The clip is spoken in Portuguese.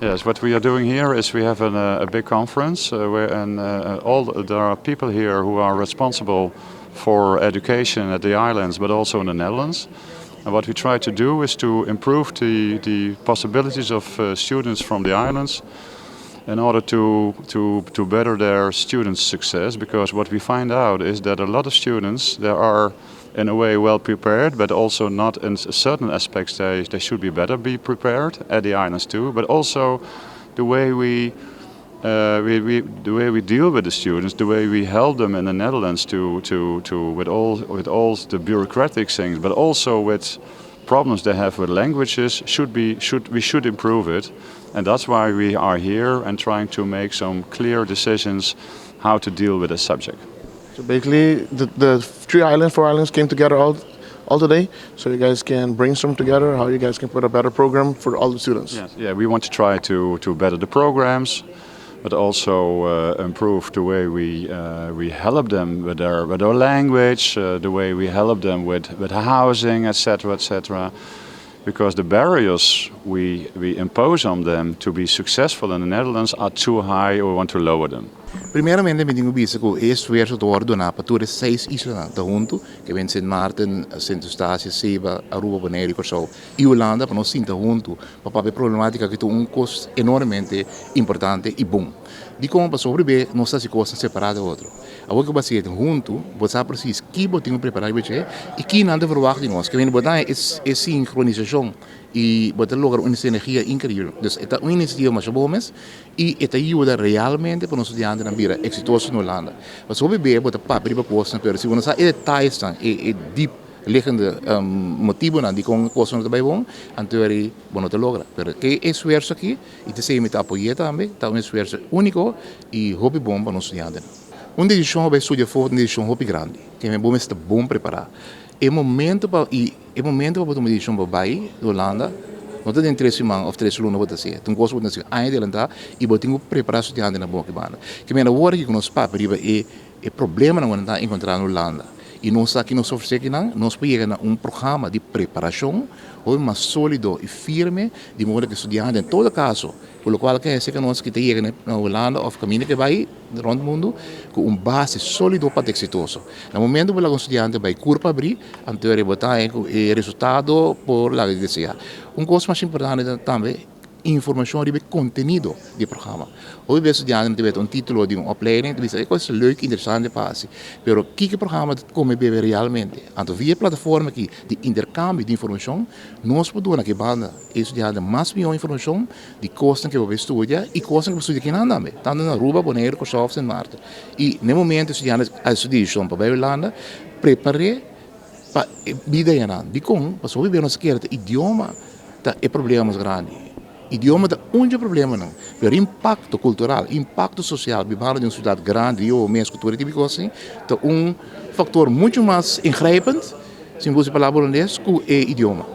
Yes, what we are doing here is we have a big conference there are people here who are responsible for education at the islands, but also in the Netherlands. And what we try to do is to improve the possibilities of students from the islands in order to better their students' success. Because what we find out is that a lot of students, they are in a way well prepared, but also not in certain aspects they should be prepared at the islands too. But also the way we deal with the students, the way we help them in the Netherlands with all the bureaucratic things, but also with problems they have with languages, we should improve it, and that's why we are here and trying to make some clear decisions how to deal with the subject. So basically, the 4 islands came together all today, so you guys can brainstorm together how you guys can put a better program for all the students. Yes. Yeah, we want to try to better the programs, but also improve the way we help them with their language, the way we help them with housing, etc., etc. Because the barriers we impose on them to be successful in the Netherlands are too high, or we want to lower them. Primeiramente, me digo que é esforço de ordenar para todas 6 islas da junto, que vem Sint Maarten, Sint Eustatius, Seba, Aruba, Bonaire, Curaçao e Holanda, para nós sinta junto, para a problemática que tem custo enormemente importante e bom. De como para sobreviver, nós estamos costas separadas do outro. Agora que você está junto, você precisa que você preparar e que não deve verwacht de nós, que vem botar é sincronização e botar logo uma sinergia incrível. Então, é uma iniciativa mais boa e esta ajuda realmente para nós estudantes na vida exitosos na Holanda. Mas sobreviver, botar papel para posto, mas se você é detalhes, é deep liggende motivo de com coisas também bom, então é bom te logra. Pero que é esforço aqui e te sei me tá apoiar também, tá um esforço único e hobby bom para nós estudantes. Uma decisão vai estudar fora, uma decisão hobby grande, que é bom estar bom preparar. É momento para tomar uma decisão para bair da Holanda. Não tem 3 semanas ou 3 alunos para ser. Tem coisas para ser ainda adelantar e vou ter que preparar estudante na boa que banda. Que me agora que nós papos é problema não está encontrar na Holanda. E nós aqui nos oferecemos nós podemos um programa de preparação ou mais sólido e firme de modo que estudante em todo caso, pelo qual quer dizer que nós que chegamos na Holanda ou caminho que vai durante o mundo com base sólido para exitoso. No momento que o estudante vai curva abrir, então ele botar o resultado por lá que deseja. Coisa mais importante também informação sobre conteúdo do programa. Hoje o estudante tem título de uma opleiding, diz que é coisa leuk, interessante passe. Pero que programa como bebe realmente? Então via plataforma aqui de intercâmbio de informação, nós podemos aqui banda estudante mais melhor informação de coisas que você estuda e coisas que você estuda aqui na Andambe, tanto na Aruba, Bonaire, Curaçao, Sint Maarten. E no momento estudante a estudar para a Holanda, prepare para vida de como, para sobreviver nossa querida idioma, é problema grande. Idioma é um problema não, mas impacto cultural, impacto social, bibalo de uma cidade grande ou mesmo cultura típica assim, é um fator muito mais ingrijpend, se você falar holandês, que o idioma.